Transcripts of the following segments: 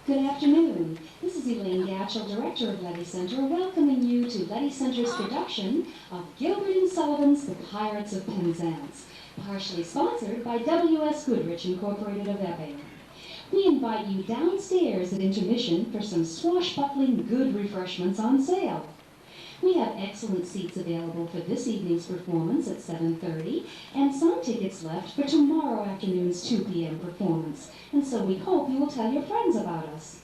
Good afternoon. This is Elaine Gatchell, Director of Leddy Center, welcoming you to Leddy Center's production of Gilbert and Sullivan's The Pirates of Penzance, partially sponsored by W.S. Goodrich Incorporated of Epping. We invite you downstairs at intermission for some swashbuckling good refreshments on sale. We have excellent seats available for this evening's performance at 7:30 and some tickets left for tomorrow afternoon's 2 p.m. performance, and so we hope you will tell your friends about us.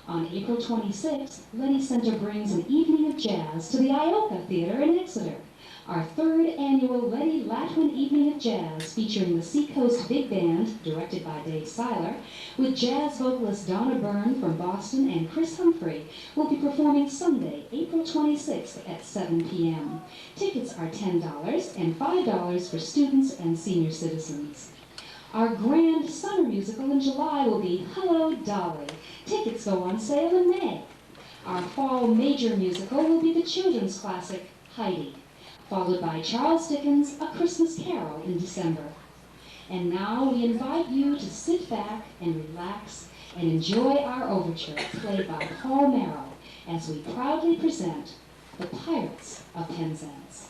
On April 26th, Leddy Center brings an evening of jazz to the Ioka Theater in Exeter. Our third annual Leddy Latwin Evening of Jazz, featuring the Seacoast Big Band, directed by Dave Seiler, with jazz vocalist Donna Byrne from Boston and Chris Humphrey, will be performing Sunday, April 26th at 7 p.m. Tickets are $10 and $5 for students and senior citizens. Our grand summer musical in July will be Hello, Dolly. Tickets go on sale in May. Our fall major musical will be the children's classic, Heidi, followed by Charles Dickens' A Christmas Carol in December. And now we invite you to sit back and relax and enjoy our overture played by Paul Merrill as we proudly present The Pirates of Penzance.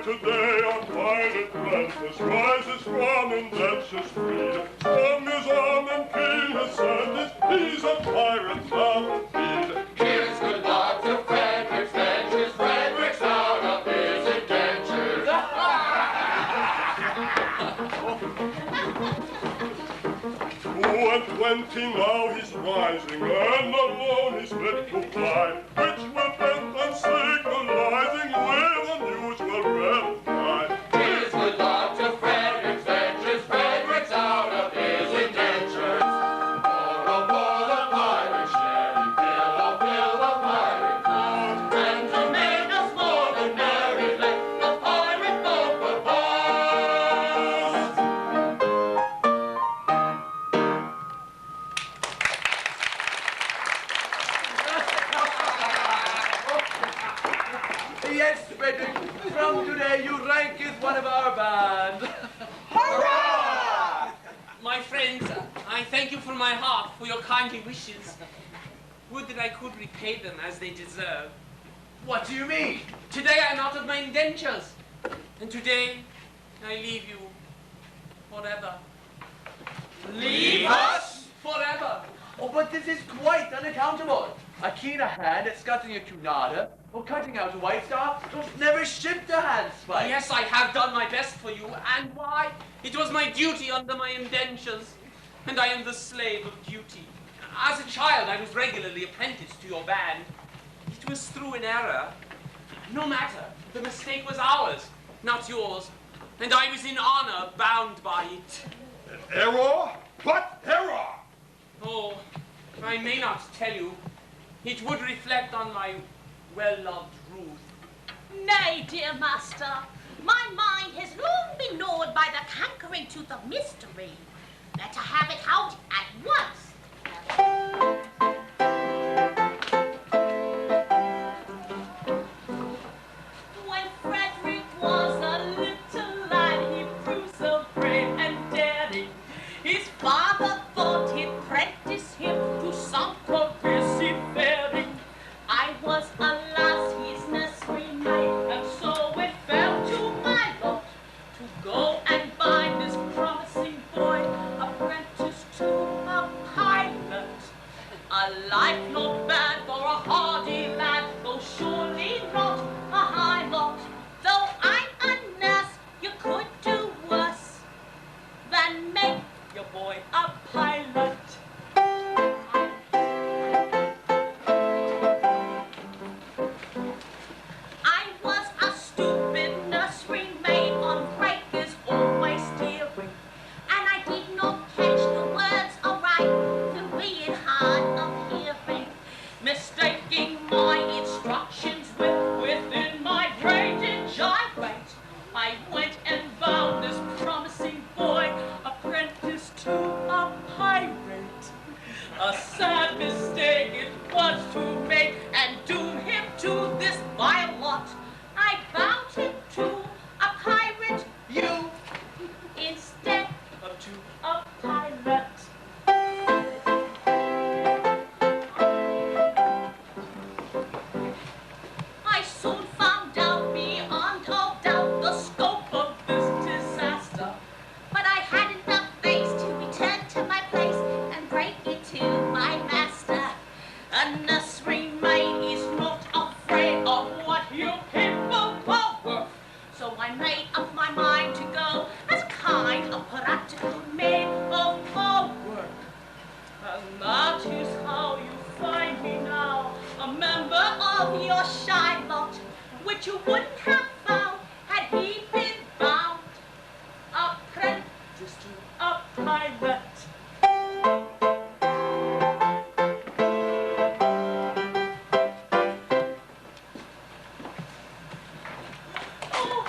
today a pirate apprentice rises from indenture's freedom. Strong his arm and keen his sentence, he's a pirate now indeed. Here's good luck to Frederick's ventures, Frederick's out of his indentures. 2 and 20 now he's rising, and alone he's bid to fly, which will bend and signalizing with unusual reply. Here's good luck to Frederick's ventures, Frederick's out of his indentures. For the pirate sherry, fill the pirate boat, and to make us more than merry, let the pirate boat propose. Yes, Frederick, from today you rank as one of our band. Hurrah! My friends, I thank you from my heart for your kindly wishes. Would that I could repay them as they deserve. What do you mean? Today I'm out of my indentures, and today I leave you forever. Leave us? Forever. Oh, but this is quite unaccountable. A keen a hand at scuttling a cunada or cutting out a white star don't never shift a handspike. Yes, I have done my best for you, and why? It was my duty under my indentures, and I am the slave of duty. As a child, I was regularly apprenticed to your band. It was through an error. No matter, the mistake was ours, not yours, and I was in honor bound by it. Error? What error? Oh, I may not tell you. It would reflect on my well-loved Ruth. Nay, dear master, my mind has long been gnawed by the cankering tooth of mystery. Better have it out at once. When Frederick was a little lad, he proved so brave and daring. His father thought he'd practice him to some career seafaring. I was, alas, his nursery maid, and so it fell to my lot to go and buy this promising boy apprentice to a pilot. A life not bad for a hardy lad, though surely not a high lot. Though I'm a nurse, you could do worse than make your boy a pilot. I was a stupid nursery maid on breakers always steering, and I did not catch the words aright through being hard of hearing, mistaking my instructions within my brain did gyrate. I went and found this promising boy apprentice to a pirate. A sad mistake it was to make and doom him to this vile lot. I bound him to a pirate, you, instead of to a pilot. I soon found out beyond all doubt the scope of this disaster, but I had enough face to return to my place and break it to my master. A nursery maid is not afraid of what you people are worth, so I made up my mind to go as kind of practical maid of all work. And that is how you find me now, a member of your shy lot, which you wouldn't have found had he been bound apprentice to a pilot. Oh,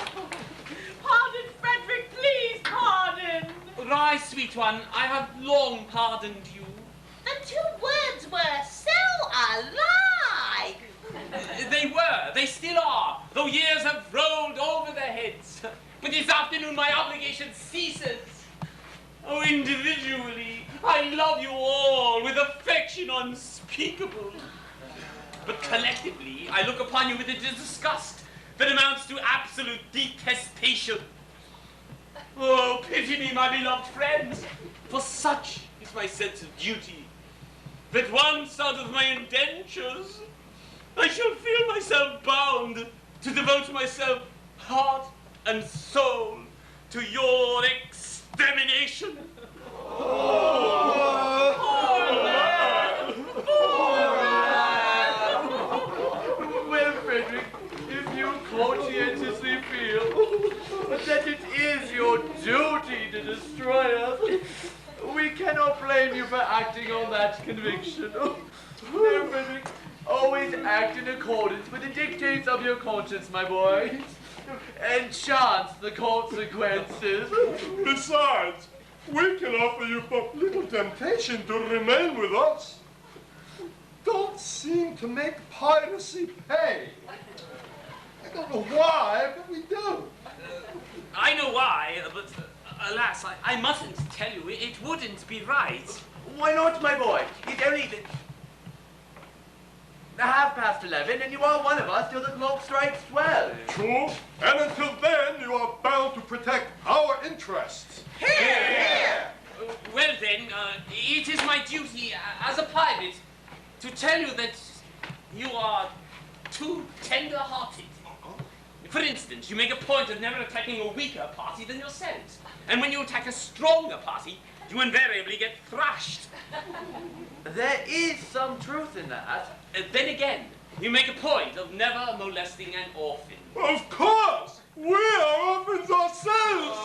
pardon, Frederick, please pardon. Rise, sweet one, I have long pardoned you. The two words were so alike. They still are, though years have rolled over their heads. But this afternoon my obligation ceases. Oh, individually, I love you all with affection unspeakable. But collectively, I look upon you with a disgust that amounts to absolute absolute detestation. Oh, pity me, my beloved friends, for such is my sense of duty, that once out of my indentures, I shall feel myself bound to devote myself heart and soul to your extermination. Well, Frederick, if you conscientiously feel that it is your duty to destroy us, we cannot blame you for acting on that conviction. No, Frederick, always act in accordance with the dictates of your conscience, my boy, and chance the consequences. Besides, we can offer you but little temptation to remain with us. Don't seem to make piracy pay. I don't know why, but we do. I know why, but alas, I mustn't tell you. It wouldn't be right. Why not, my boy? It's only the 11:30, and you are one of us till the clock strikes 12. True, and until then you are bound to protect our interests. Here! Well then, it is my duty as a pirate to tell you that you are too tender-hearted. For instance, you make a point of never attacking a weaker party than yourselves. And when you attack a stronger party, you invariably get thrashed. There is some truth in that. Then again, you make a point of never molesting an orphan. Of course! We are orphans ourselves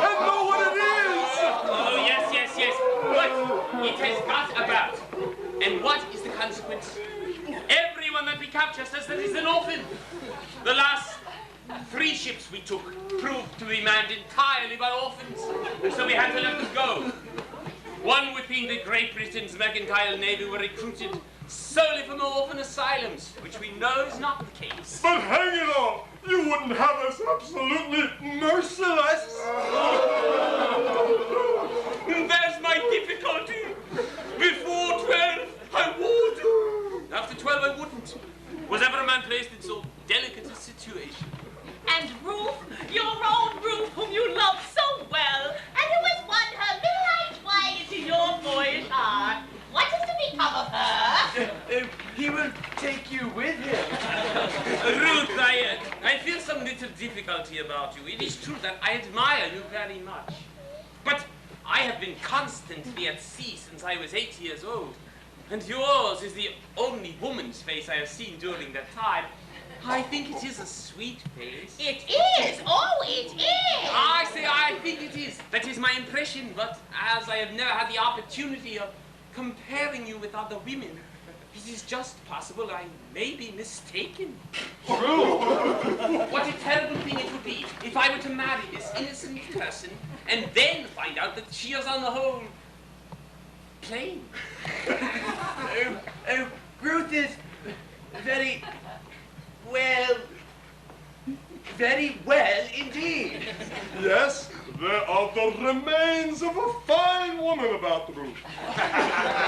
and know what it is! Oh, yes, yes, yes. But it has got about. And what is the consequence? Everyone that we capture says that he's an orphan. The last 3 ships we took proved to be manned entirely by orphans, so we had to let them go. One would think that Great Britain's mercantile navy were recruited solely from orphan asylums, which we know is not the case. But hang it all, you wouldn't have us absolutely merciless! There's my difficulty. Before 12, I would. After 12, I wouldn't. Was ever a man placed in so delicate a situation? And Ruth, your own Ruth, whom you loved so well, and who has won her middle-aged way into your boyish heart. What is to become of her? He will take you with him. Ruth, I feel some little difficulty about you. It is true that I admire you very much. But I have been constantly at sea since I was 8 years old. And yours is the only woman's face I have seen during that time. I think it is a sweet face. It is! Oh, it is! I say I think it is. That is my impression, but as I have never had the opportunity of comparing you with other women, it is just possible I may be mistaken. True! What a terrible thing it would be if I were to marry this innocent person and then find out that she is on the whole plain. Ruth is very well indeed. Yes, there are the remains of a fine woman about the room.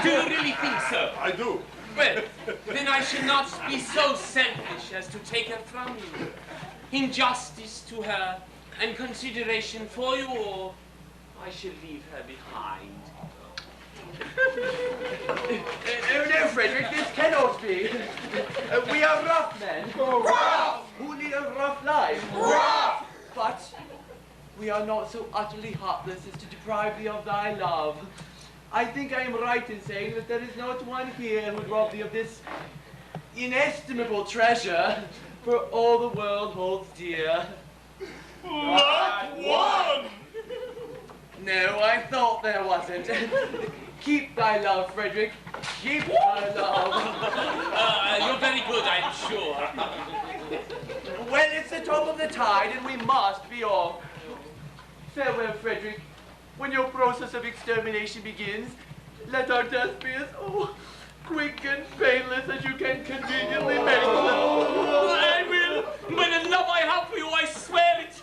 Do you really think so? I do. Well, then I shall not be so selfish as to take her from you. In justice to her and consideration for you all, I shall leave her behind. No, Frederick, this cannot be. We are rough men. Rough! Who lead a rough life. Rough! But we are not so utterly heartless as to deprive thee of thy love. I think I am right in saying that there is not one here who would rob thee of this inestimable treasure, for all the world holds dear. Not one! No, I thought there wasn't. Keep thy love, Frederick. Keep thy love. You're very good, I'm sure. Well, it's the top of the tide, and we must be off. Farewell, Frederick. When your process of extermination begins, let our death be as quick and painless as you can conveniently make them. I will. By the love I have for you, I swear it.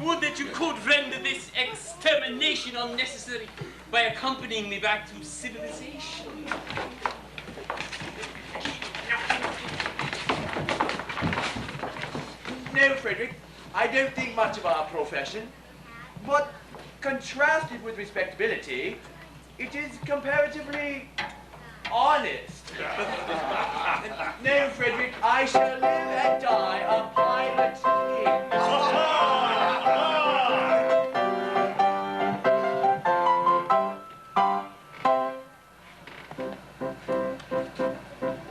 Would that you could render this extermination unnecessary by accompanying me back to civilization. No, Frederick. I don't think much of our profession, but contrasted with respectability, it is comparatively honest. No, Frederick, I shall live and die a pirate king.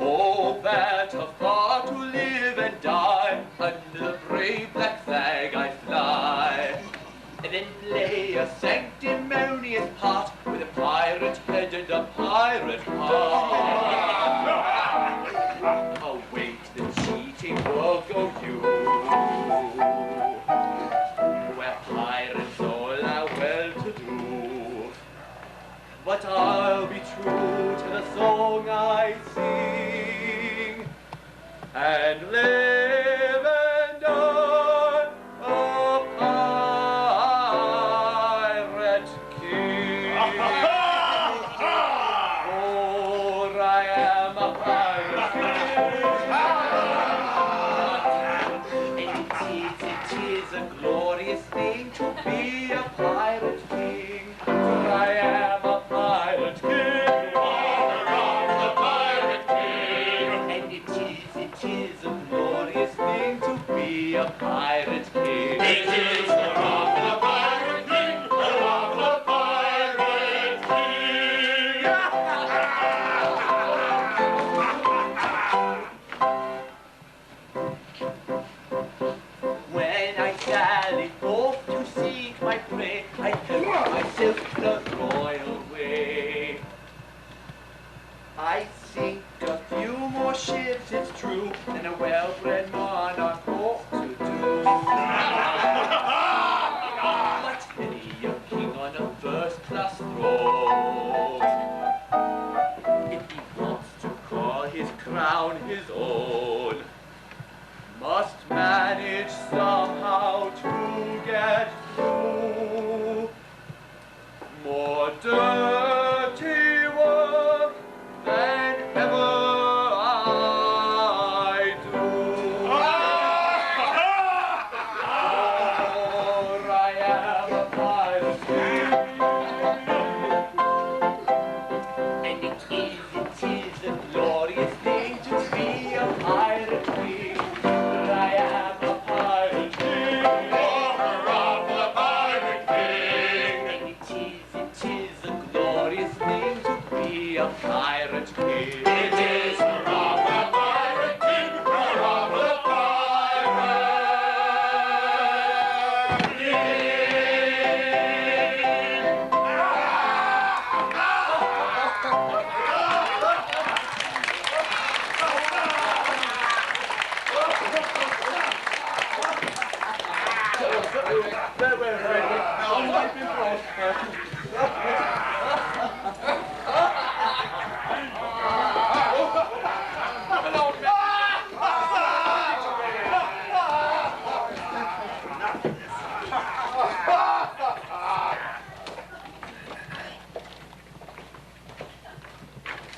Oh, better far to live and die under the brave black flag I fly, and then play a sanctimonious part with a pirate head and a pirate heart. Await the cheating world go you, where pirates all are well to do. But I'll be true to the song I sing, and live and die a pirate king. For I am a pirate king. And it is a glorious thing to be a pirate king. For I am a pirate king. And it is a glorious thing to be a pirate king. It is the rock of the pirate king, the rock of the pirate king. When I sally forth to seek my prey, I help myself the royal way. I sink a few more ships, it's true, than a well-bred monarch ought to do. But many a king on a first-class throne, if he wants to call his crown his own, must manage somehow to get through more dirty work than ever I do. For I am a pirate king, and it is a glorious thing to be a pirate king. I am a pirate king. Rock the pirate king. And it is a glorious thing to be a pirate king. It is the rock of the pirate king, the rock of the pirate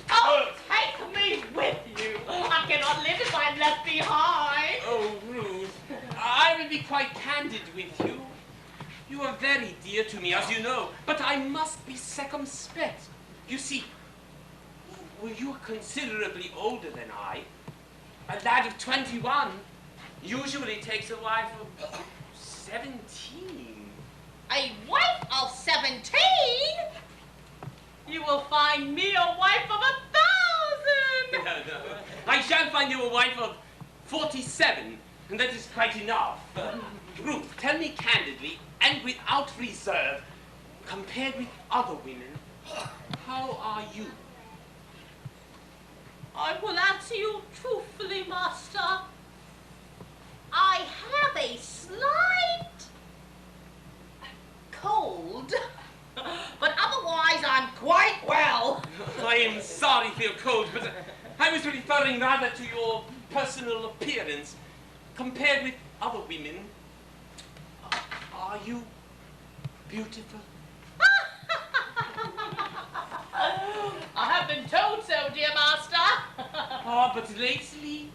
Oh, take me with you. I cannot live if I'm left behind. Oh, Ruth, I will be quite candid with you. You are very dear to me, as you know, but I must be circumspect. You see, well, you are considerably older than I. A lad of 21 usually takes a wife of 17. A wife of 17? You will find me a wife of 1,000. No. I shall find you a wife of 47, and that is quite enough. Ruth, tell me candidly and without reserve, compared with other women, how are you? I will answer you truthfully, Master. I have a slight cold, but otherwise I'm quite well. I am sorry for your cold, but I was referring rather to your personal appearance. Compared with other women, are you beautiful? I have been told so, dear Master. Ah, but lately?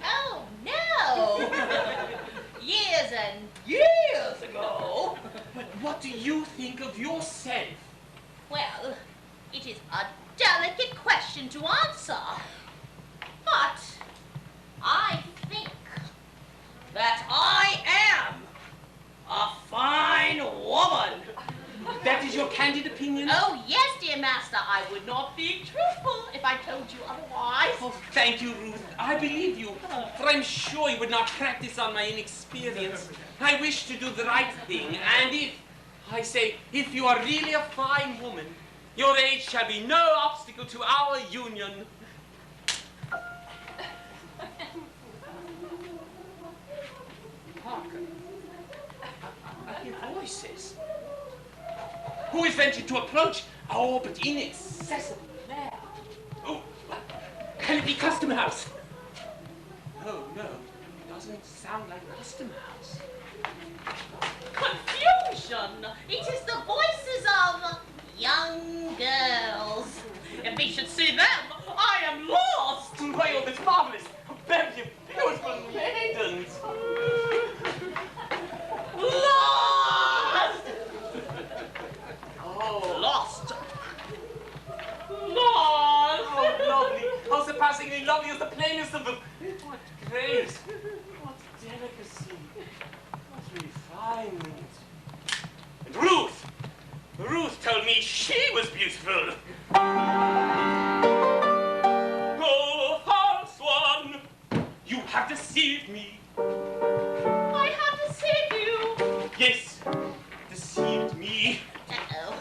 Oh, no. yourself. Well, it is a delicate question to answer. But I think that I am a fine woman. That is your candid opinion? Oh, yes, dear master. I would not be truthful if I told you otherwise. Oh, thank you, Ruth. I believe you, for I'm sure you would not practice on my inexperience. I wish to do the right thing, and if you are really a fine woman, your age shall be no obstacle to our union. Hearken. I hear voices. Who is ventured to approach? Oh, but inaccessible there. Oh, can it be Custom House? Oh, no, it doesn't sound like Custom House. Confusion! It is the voices of young girls. If we should see them, I am lost. Why, all this marvelous, very beautiful maidens. Lost! Oh, Lost. Lost. oh, lovely. How surpassingly lovely is the plainest of them. What grace, what delicacy, what refinement. And Ruth told me she was beautiful. Oh, false one, you have deceived me. I have deceived you. Yes, deceived me. Uh-oh.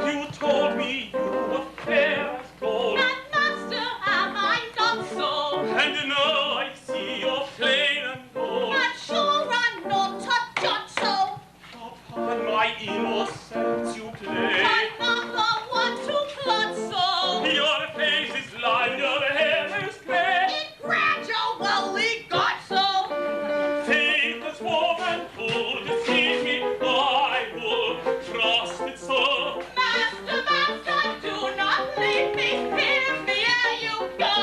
You told me you were fair as gold. And master, am I not so? And now I see you're plain and gold. And sure I'm not a jot so. Upon my innocence you play. I'm not the one to plot so. Your face is lined, your hair is gray. It gradually got so. Faithless woman, who deceived me, I would trust it so. Master, master, do not leave me. Hear me ere you go.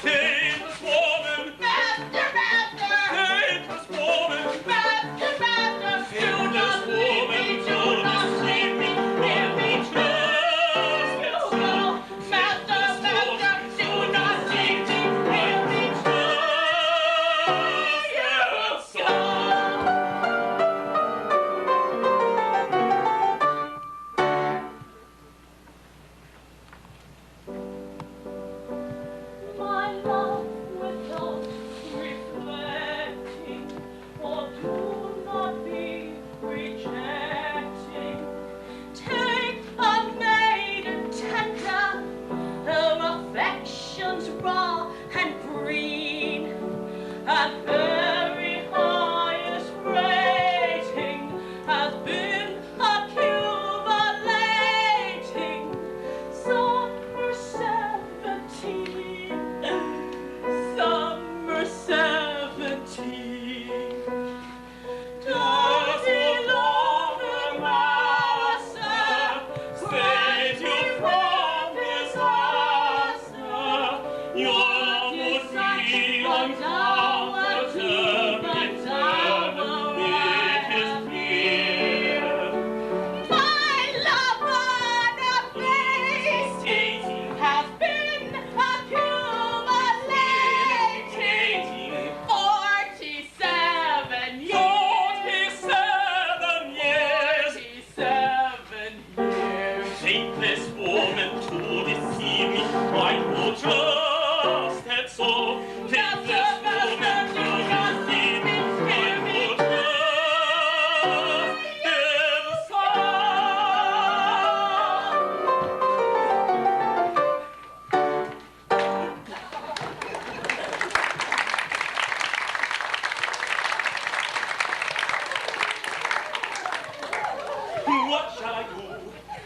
Faithless woman, Master, master, faithless woman, master, master, do not faithless leave woman, me. who Do not leave me. Hear me trust it so. go. Master, master, do not leave me. Hear me Trust it so. My love without reflecting, or do not be rejecting. Take a maiden tender, her affections raw and green, and very highest rating has been accumulating. Summer 17, summer 17. Does he love the master? Save you from disaster. Your would be uncomfortable, but dower it is clear. My lover, the beast, has been accumulating 47 years. 47 years. 47 years. Faithless woman to deceive me, I would trust it so. Faithless woman to deceive me, I would trust it so. What shall I do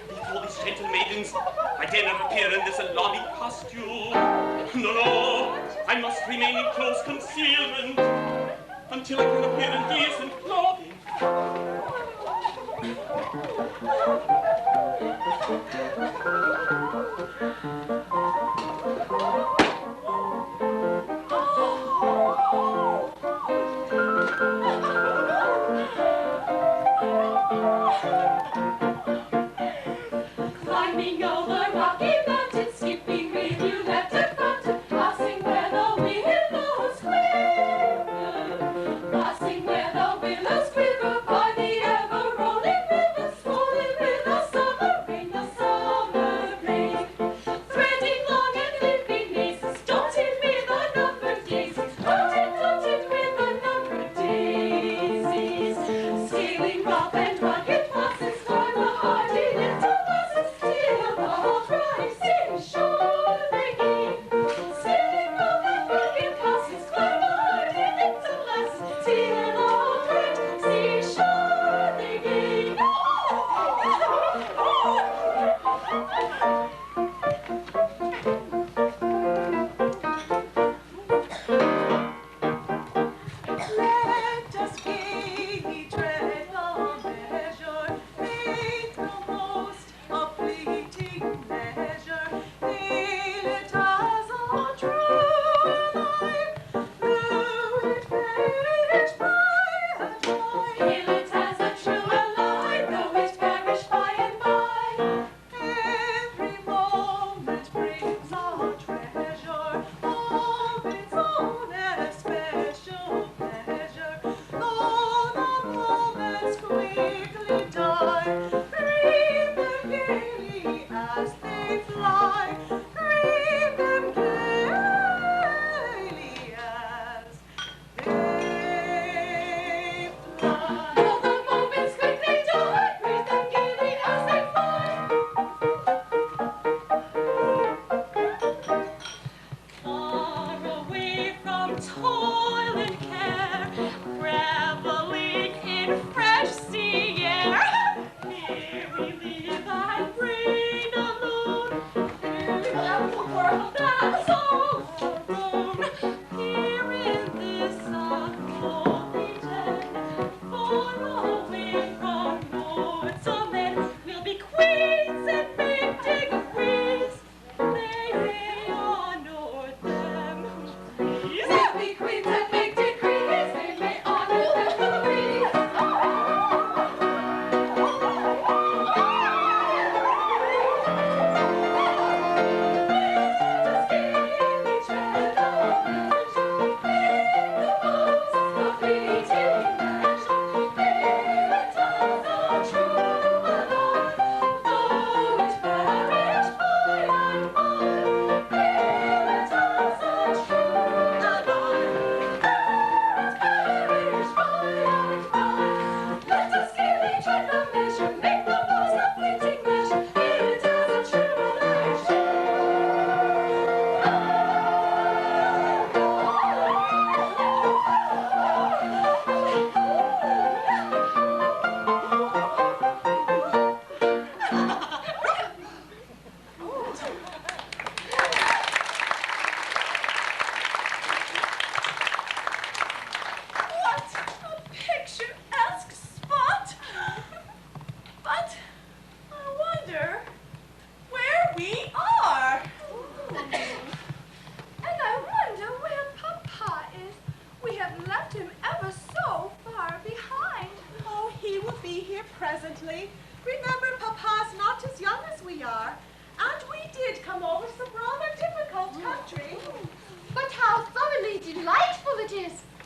before these gentle maidens? I dare not appear in this lobby costume. No, I must remain in close concealment until I can appear in decent clothing.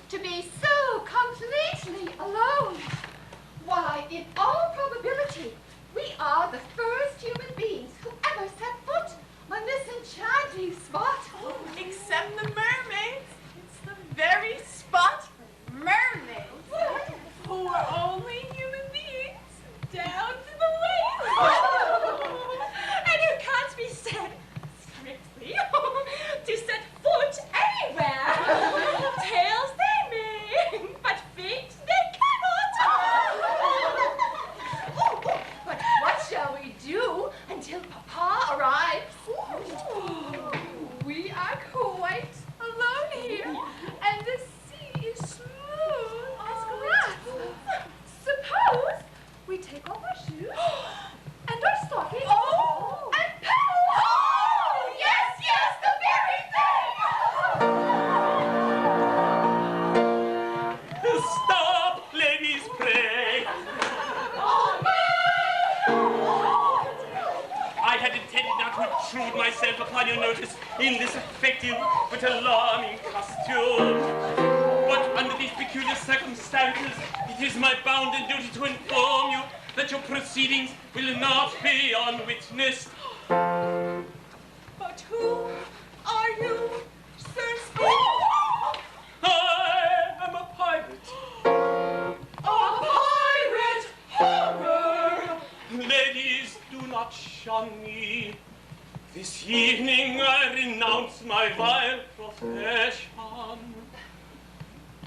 to be so completely alone. Why, in all probability, we are the first human beings who ever set foot on this enchanting spot. Except the mermaids. It's the very spot mermaids, who are only human beings down to the waist. And it can't be said strictly to set foot anywhere. Tails they may, but feet they cannot. But what shall we do until Papa arrives? We are quite alone here, and the sea is smooth as glass. Suppose we take off our shoes and our stockings and paddle. Oh, yes, the very thing. Stop, ladies, pray. I had intended not to obtrude myself upon your notice in this effective but alarming costume. But under these peculiar circumstances, it is my bounden duty to inform you that your proceedings will not be unwitnessed. But who are you, Sir Speak? I am a pirate. A pirate horror! Ladies, do not shun me. This evening I renounce my vile profession.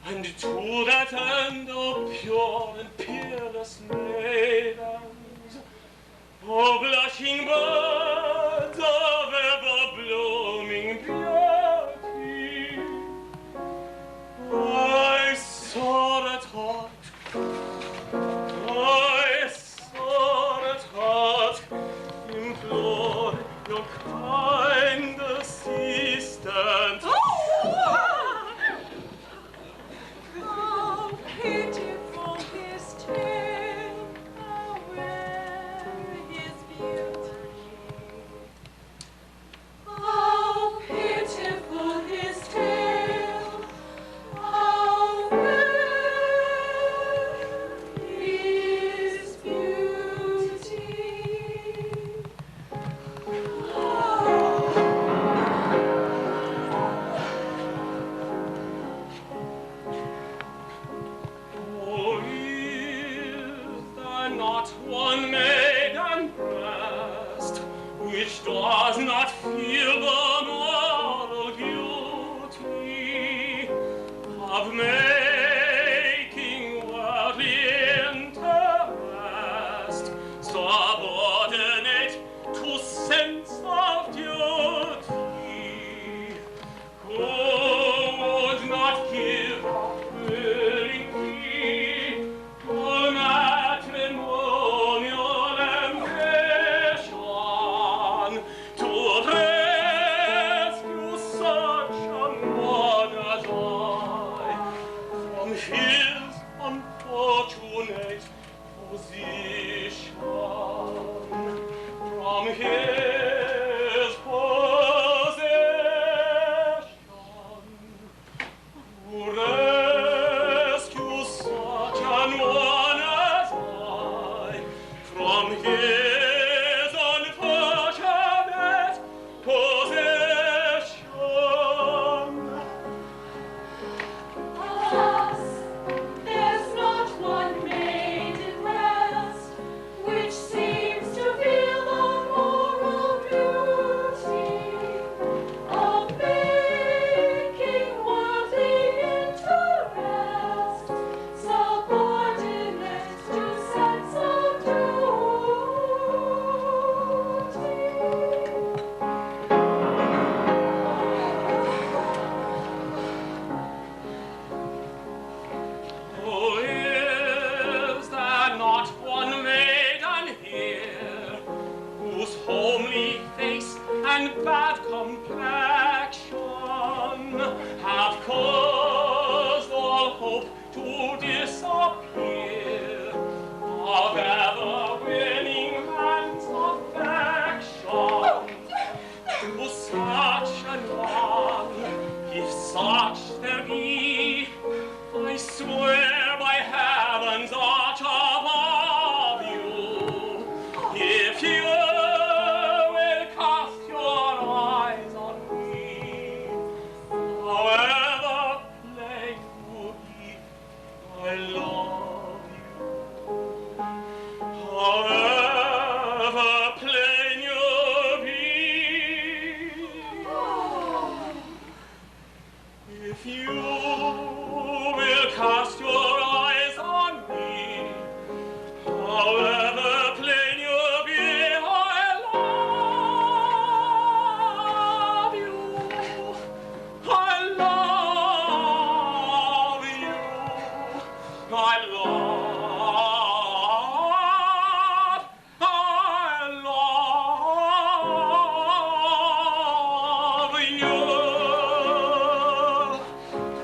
And to that end, O pure and peerless maidens, O blushing birds of ever-blooming beauty, I soar at heart, implore your kind assistance. How pitiful his tale, how rare his beauty. How pitiful his tale, how rare his beauty. Oh, is there not one maiden breast which does not feel the moral duty of making worldly interest subordinate to sense of duty? Who would not give willingly all matrimonial ambition to rescue such an one as I from his unfortunate position, from his possession, to rescue such an one as I from his unfortunate possession. Alas, there's not one maiden breast which seems to feel the moral beauty of making worldly interest subordinate to sense of Oh, is there not one maiden here whose homely face and bad complexion have caused all hope to disappear of ever-winning man's affection? To such an one, if such there be,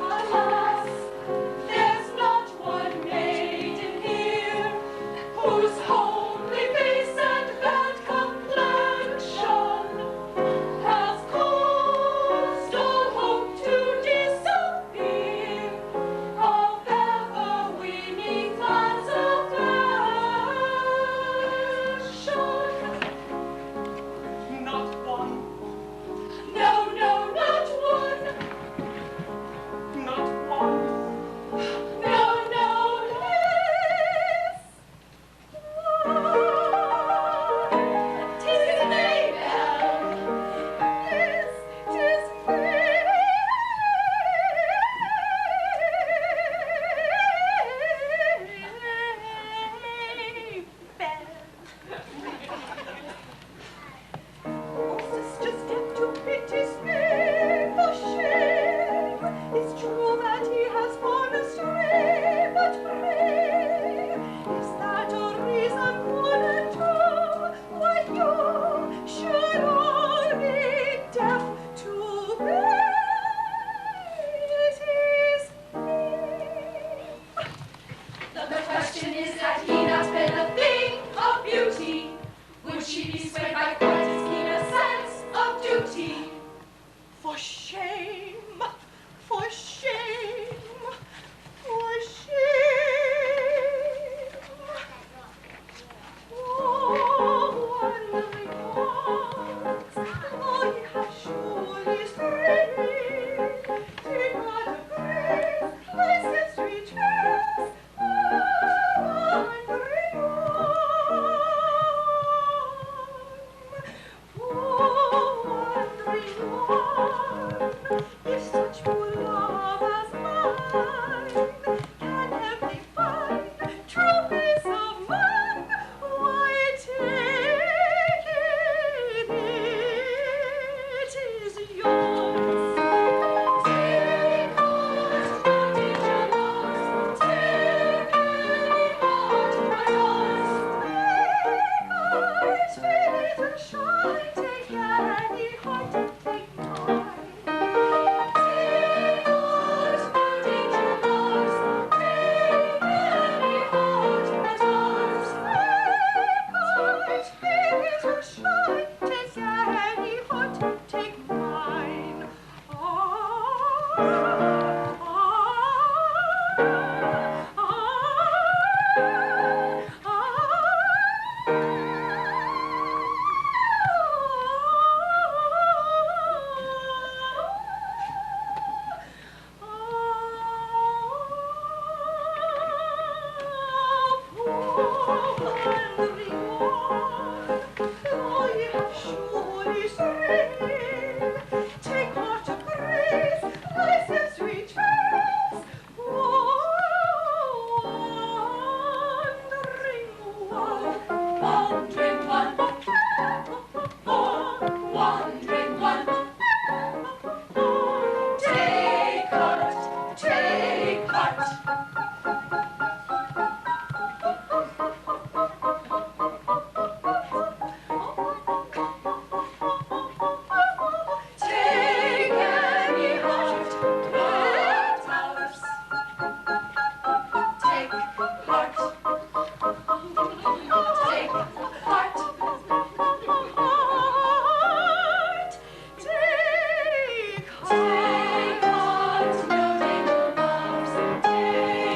Alas, there's not one maiden here whose homely face and bad complexion has caused all hope to disappear of ever winning glance affection. Not one, No, no, not one. not one. No, no, less. 'Tis Maybell. Yes, 'tis Oh, sisters, get to pity's name, for shame. It's true that he has gone astray, but pray, is that a reason good and true? Why, you should all be deaf to pity's name. The question is, had he not been a thing of beauty, would she be swayed by quite as keen a sense of duty? For shame, for shame, for shame. Oh, wandering ones, though ye have surely strayed, take not a grace, license retrace, wandering wandering one, if such true love as mine can ever find true peace of mind, why take it, it is yours. Take heart, take your loss, take any heart but yours. Take heart, shine, take any heart, take mine. Take heart, take your loss, take any heart but yours. Take heart, shine, take any heart, take mine. Take heart of grace, license retrace, wandering one, wandering one, wandering one. Take heart, take heart. Take any heart but ours. Take heart. Take heart. Take heart. No danger loves. Take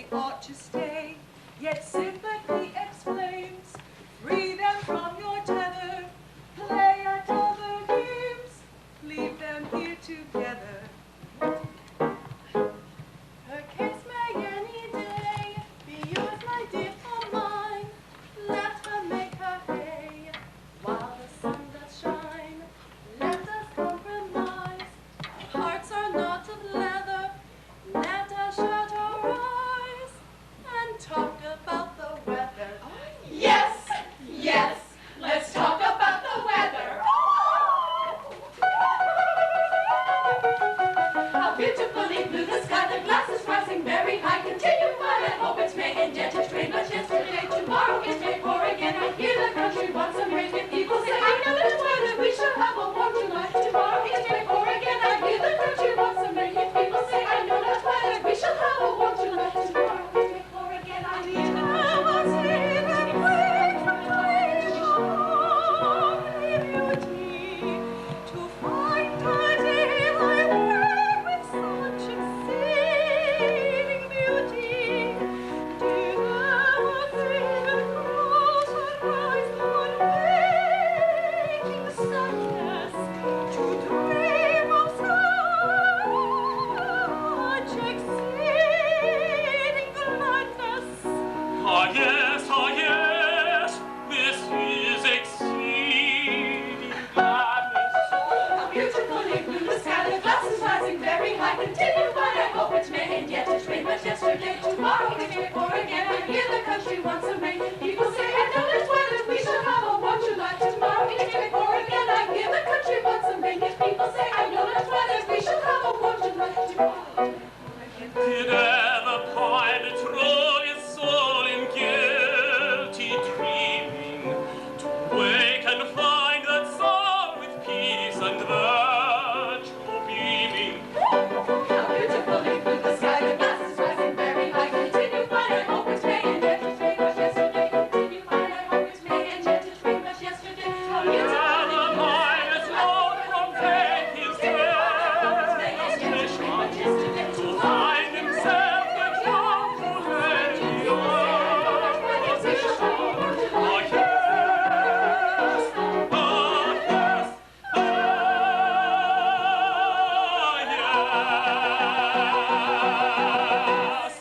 they ought to stay. Yet sympathy exclaims, free them from your tether, play at other games, leave them here together. Her kiss may any day be yours, my dear, or mine. Let her make her hay while the sun does shine. Let us compromise. Hearts are not of leather. Let us shut our eyes and talk about the weather. Yes, yes, let's talk about the weather. How beautifully blue the sky, the glass is rising very high. Continue, but I hope it's May, and yet it's rain much yesterday. Tomorrow it may pour again. I hear the country wants some rain. If people say, I know this weather, we shall have a warm July. Tomorrow it may pour again. I hear the country wants some rain. If people say, I know this weather, we shall have a warm July. Tomorrow it may pour again. I hear the country wants some rain. To find a day I work with such exceeding beauty. Did ever think a cross would rise on waking sadness to dream of such exceeding gladness? Ah yes, this is exceeding gladness. How beautifully blue the sky, the glass is rising very high. Continue, but I hope it's May, and yet it's rain much yesterday. Tomorrow it may pour again. I hear the country wants some rain. People say, I know this weather, we shall have a warm July. Tomorrow it may pour again. I hear the country wants some rain. If people say, I know this weather, we shall have a warm July. Tomorrow it may pour again. Did ever pilot roll his soul in guilty dreaming, to wake and find that soul with peace and virtue beaming? How beautifully blue the sky, the glass is rising very high. Continue, but I hope it's May, and yet it's rain much yesterday. Continue, but I hope it's May, and yet it's rain much yesterday. How Did beautifully ever blue the pilot roll from faith his sky, head, and yet it's rain much yesterday. to find himself the joyful lady? Ah yes,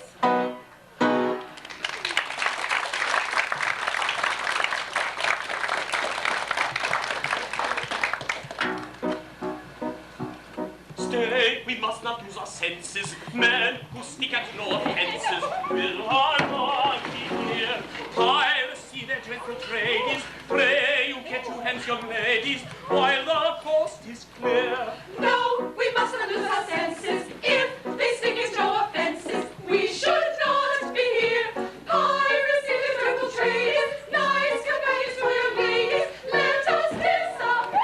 stay, we must not lose our senses. Men who stick at no offences will all be here. I'll see their dreadful trade is. Pray you get your hands, young ladies, while the coast is clear. No, we must not lose our senses. If they stick at no offences, we should not be here. Piracy, the dreadful trade is. Nice companions for your ladies. Let us disappear.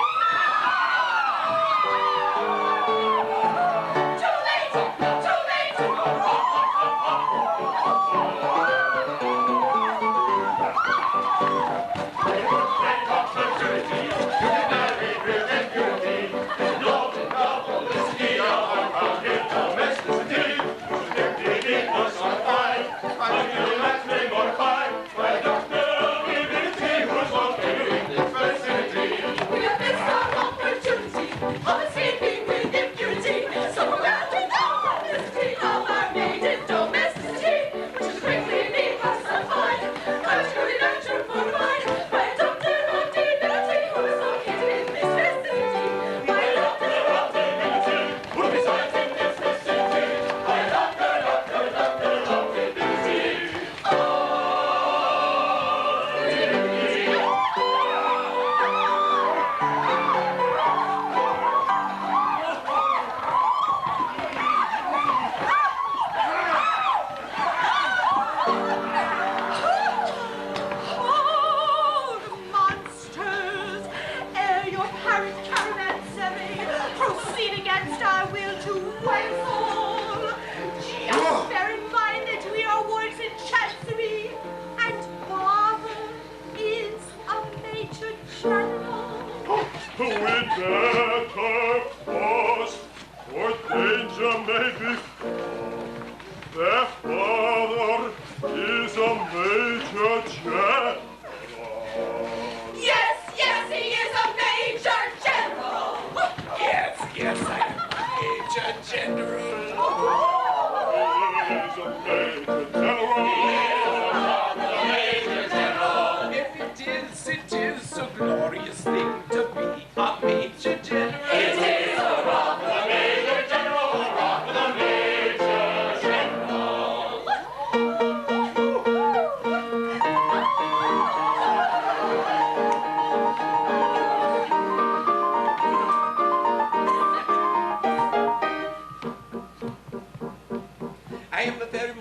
Too late, too late. Break off the dirty, you married with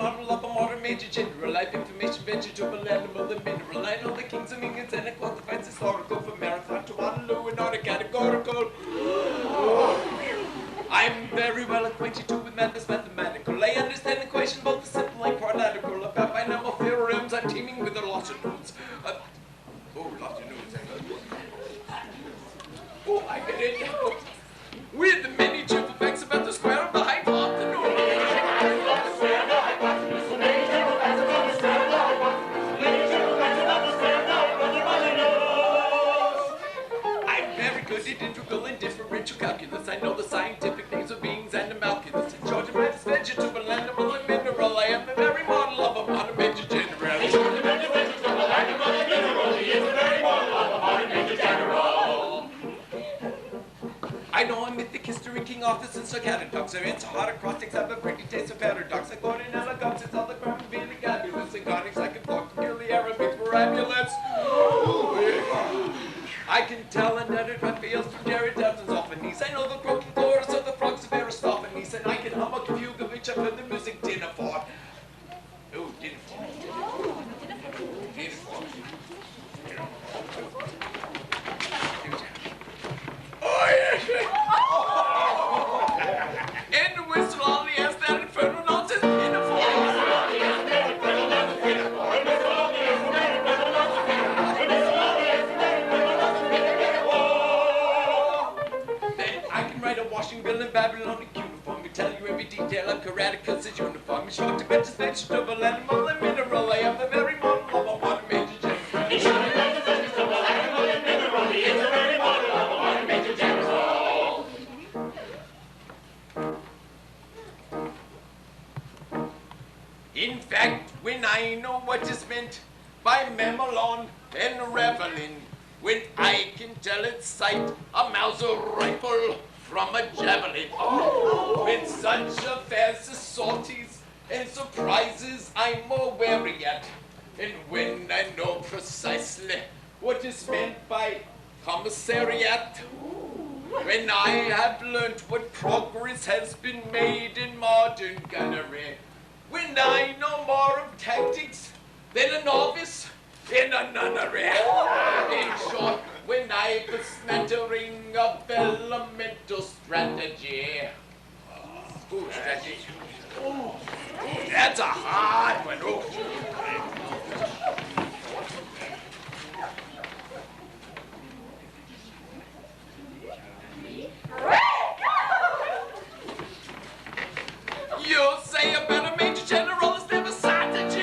model of a modern major general. Life information, vegetable, animal, and mineral. I know the kings of England and I qualifies historical from marathon to Waterloo and not a categorical. I'm very well acquainted too with math, mathematical. I understand equation both the simple and quadratical. About binomial theorems, I'm teeming with a lots of notes. Lots of notes. Oh, I get it. With many triple facts about the square of the hypotenuse. I'm very good at integral and differential calculus. I know the scientific names of beings and amalculus. In short, I'm a vegetable, animal, and mineral. I am the very model of a modern major general. I know a mythic history, King Arthur, and Sir Catadox. Are into hard acrostics, have a pretty taste of paradox. I got in elegance, it's all the crime of being gabulous. And conics, I can talk clearly Arabic for ambulance. I can tell and edit my fields from Jared Dowson's Ophanese. I know the croaking chorus of the frogs of Aristophanes. And I can hum a fugue of which I've heard the music dinner for. Oh, dinner for. Dinner for. Oh, yes. And the whistle only has that infernal nonsense in the form. Then I can write a washing bill in Babylonic uniform. We tell you every detail of Karaticus' uniform. In short, to bet this vegetable, animal, and mineral. I am the very model of a modern major general. In short, to bet this vegetable, animal, and mineral. He is the very model of a modern major general. In fact, when I know what is meant by mamelon and ravelin, when I can tell at sight a Mauser rifle from a javelin, with such affairs as sorties and surprises I'm more wary at, and when I know precisely what is meant by commissariat, when I have learnt what progress has been made in modern gunnery, when I know more of tactics than a novice in a nunnery. In short, when I've a smattering of elemental strategy. Ooh, strategy. Ooh, that's a hard one. Ooh. You say about a major general is never strategy.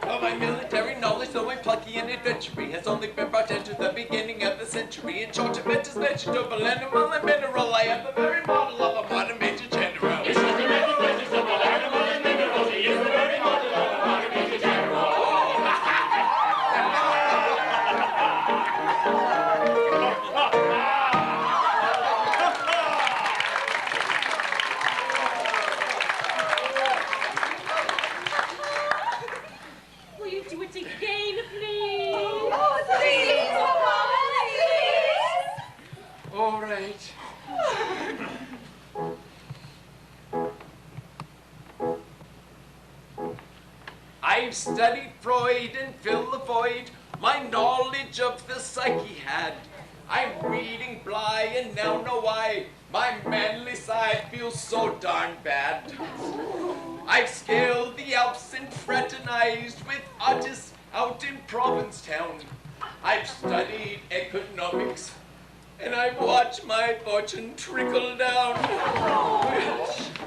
Oh, my military knowledge, though I'm plucky and adventurous, has only been brought into the beginning of the century. In short, to mention vegetable, animal, and mineral, I am the very model of a modern major general. In short, to mention vegetable, animal, and mineral, he is the very model of a modern major general. Will you do it again, please? Oh, please, Mama, please. All right. I've studied Freud and filled the void my knowledge of the psyche had. I'm reading Bly and now know why my manly side feels so darn bad. I've scaled the Alps and fraternized with artists out in Provincetown. I've studied economics and I've watched my fortune trickle down.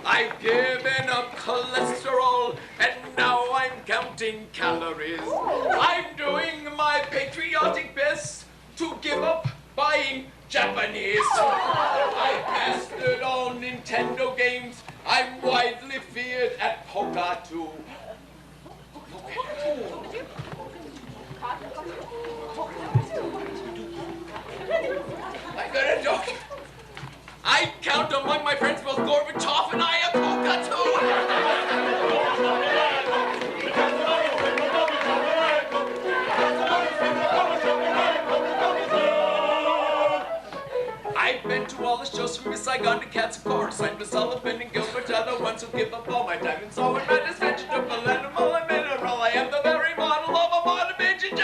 I've given up cholesterol and now I'm counting calories. I'm doing my patriotic best to give up buying Japanese. I mastered all Nintendo games. I'm widely feared at poker too. I got a joke. I count among my friends both Gorbachev and Ayapoka too. I've been to all the shows from Miss Saigon to Cats, of course. I'm Miss Sullivan and Gilbert are the ones who give up all my time. And so in my vegetable, animal, and mineral, I am the very model of a modern bitch in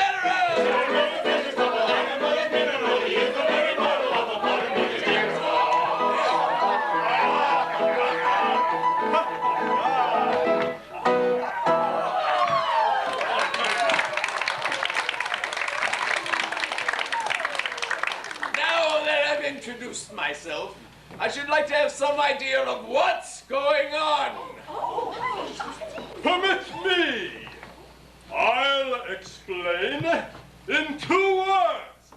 introduced myself, I should like to have some idea of what's going on. Permit me. I'll explain in 2 words.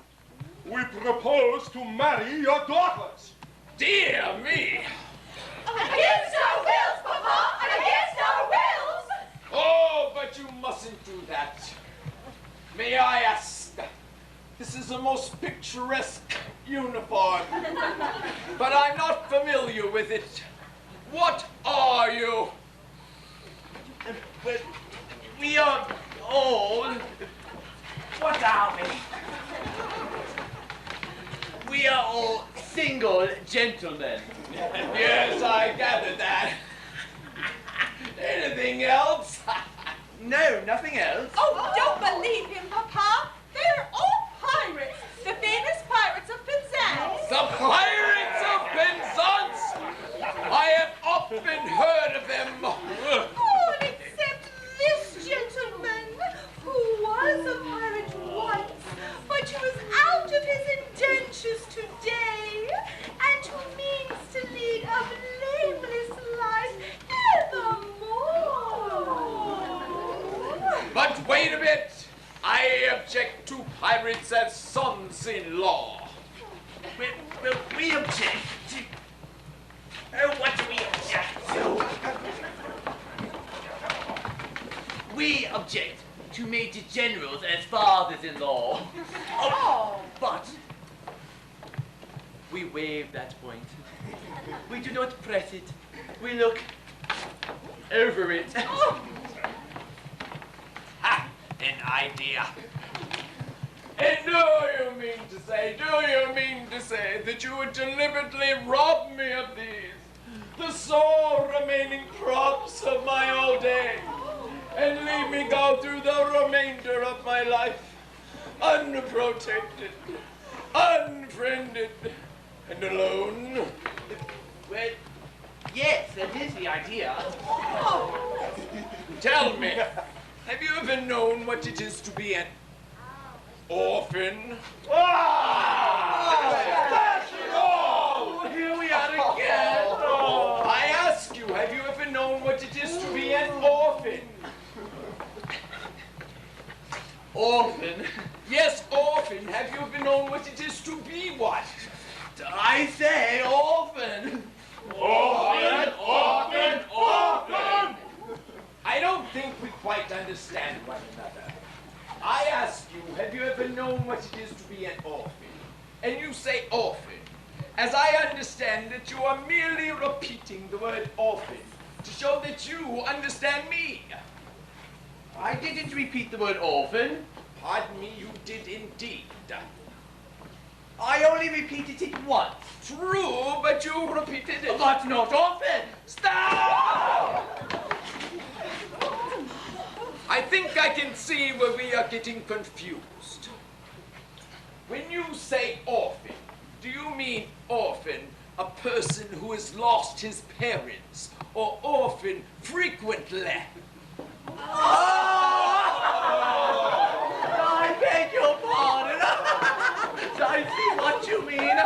We propose to marry your daughters. Dear me. Against our wills, Papa, and against our wills. Oh, but you mustn't do that. May I ask? This is a most picturesque uniform, but I'm not familiar with it. What are you? Well, we are all... What are we? We are all single gentlemen. Yes, I gathered that. Anything else? No, nothing else. Oh, don't believe him, Papa. They're all pirates. The famous pirates of Penzance. The Pirates of Penzance! I have often heard of them. All except this gentleman, who was a pirate once, but who is out of his indentures today, and who means to lead a blameless life evermore. But wait a bit. I object to pirates as sons-in-law. Well, we object to... Oh, what do we object to? We object to Major Generals as fathers-in-law. Oh, but we waive that point. We do not press it. We look over it. Ha! An idea. And do you mean to say that you would deliberately rob me of these, the sole remaining crops of my old age, and leave me go through the remainder of my life, unprotected, unfriended, and alone? Well, yes, that is the idea. Tell me, have you ever known what it is to be an orphan? Here we are again. I ask you, have you ever known what it is to be an orphan? Orphan? Yes, orphan. Have you ever known what it is to be one? I say orphan. Orphan, orphan, orphan! I don't think we quite understand one another. I ask you, have you ever known what it is to be an orphan? And you say orphan. As I understand it, you are merely repeating the word orphan to show that you understand me. I didn't repeat the word orphan. Pardon me, you did indeed. I only repeated it once. True, but you repeated it. But not often. Stop! I think I can see where we are getting confused. When you say orphan, do you mean orphan, a person who has lost his parents, or orphan frequently? I beg your pardon. I see what you mean.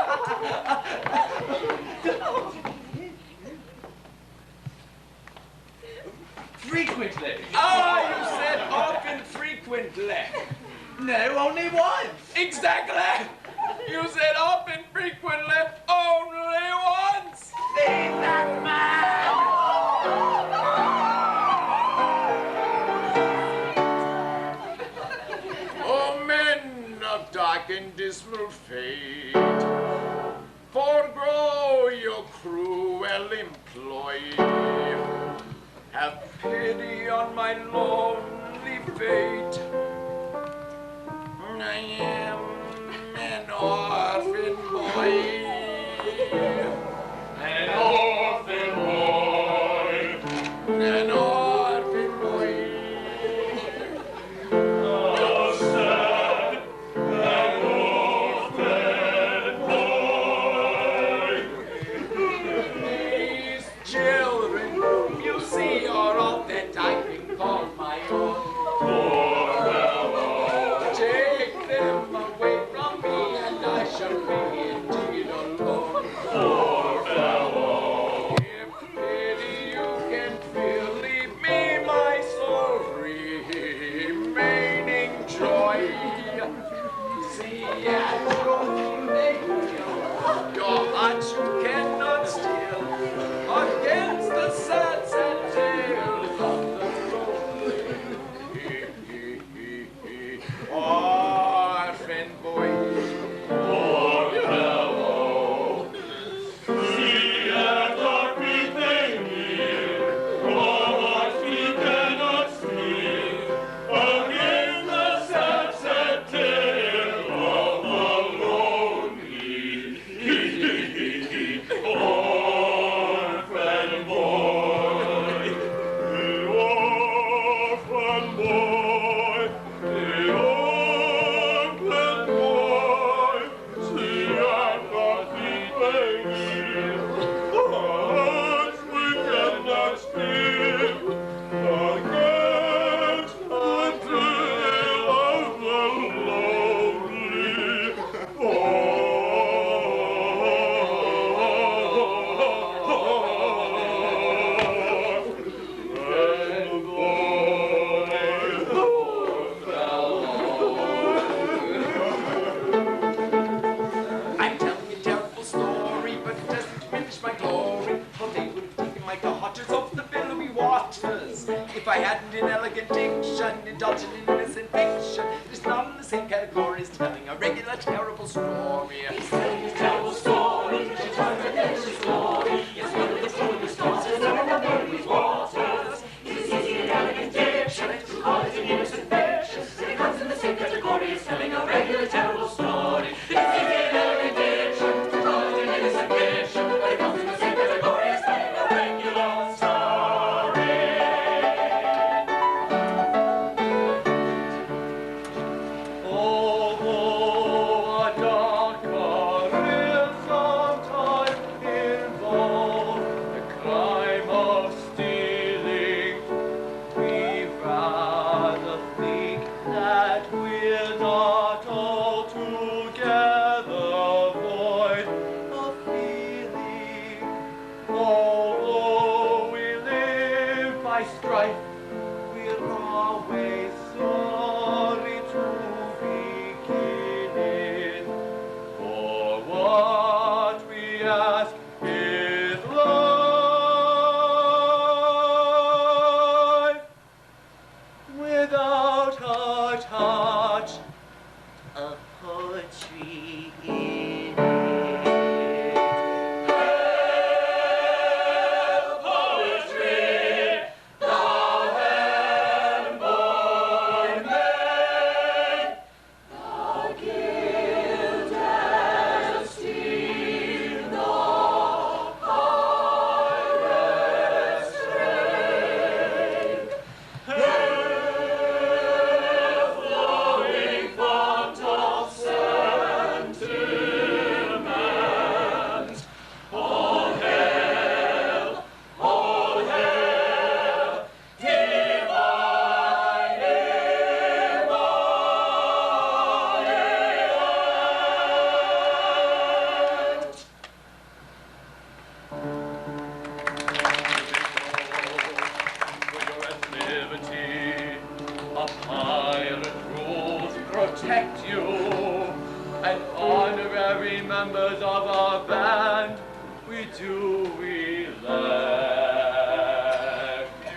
Frequently. You said often frequently. No, only once. Exactly. You said often frequently only once. Leave that man. O men of dark and dismal fate, forego your cruel employ. Have pity on my lonely fate. I am an orphan boy. indulging in innocent fiction. It is not in the same category as telling a regular terrible story. He's telling a terrible story. He's telling a terrible story. It's one of the truest stories ever known in these waters. It is easy and elegant diction to call it an innocent fiction. It comes in the same category as telling a regular terrible story. It is easy and elegant diction to call it an innocent fiction. But it comes in the same category as telling a regular story. Although a dark career sometimes involves the crime of stealing, we rather think that we're not altogether void of feeling. Although we live by strife, we're always sorry to begin it. For what we ask is life without a touch of poetry in it. Poetry, thou heaven-born maid, thou gilt and steel, thou pirate's train, flowing font of sentiment. All hail, divine embodiment. For you're at liberty, a pirate rules protect you, and honorary members of our band, we do elect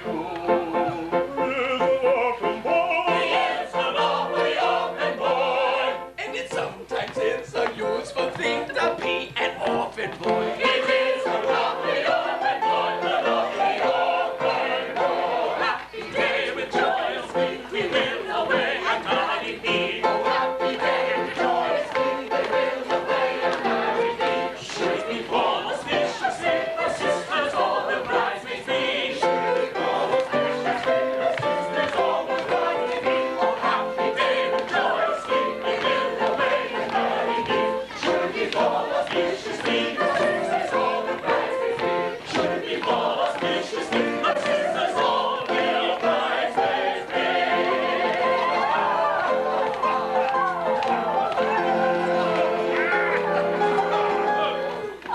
you. It's an awfully open boy. And it sometimes is a useful thing to be an orphan boy. It is a lovely open boy, a lovely open boy. Happy day with joyous feet, we will away and marry thee. Oh, happy day and joyous feet, they will away and marry thee. Should we fall auspiciously, our sisters all the bridesmaids be. Should we fall auspiciously, our sisters all the bridesmaids be. Oh, happy day with joyous feet, we will away and marry thee. Should we fall auspiciously, our sisters all the bridesmaids be. Should we fall auspiciously, our sisters all will bridesmaids be.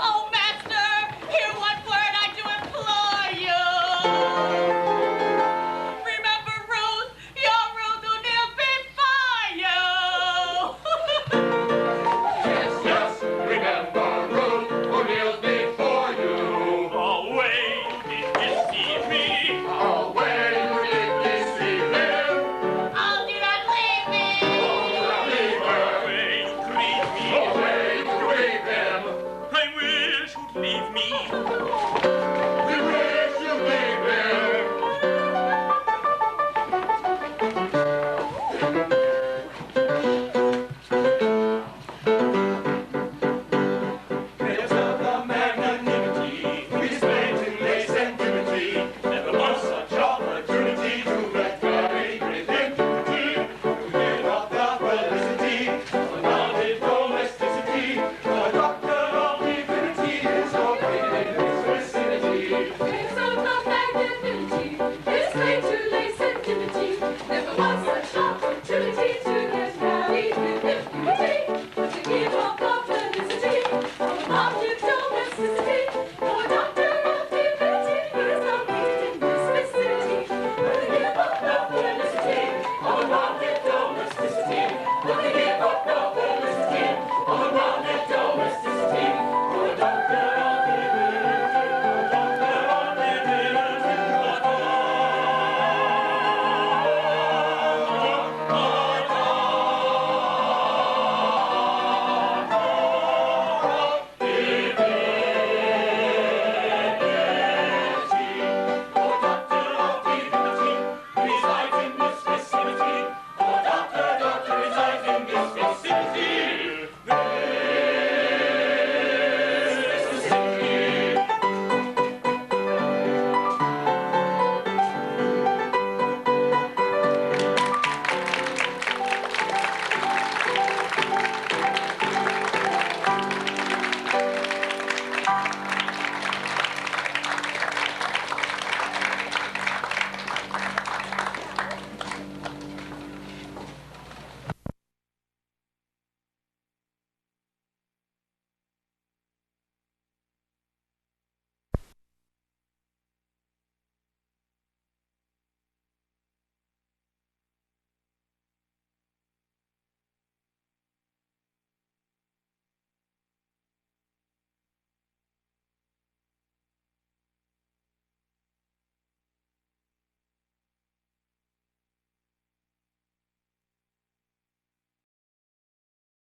Oh, master, hear what word I do implore you. Remember Ruth, your Ruth who kneels before you. Yes, yes, remember Ruth, who kneels before you. Away, did deceive me. Away, you did deceive him. Oh, do not leave me. Leave her. Away, grieve me. Away, you grieve him. I wish you'd leave me.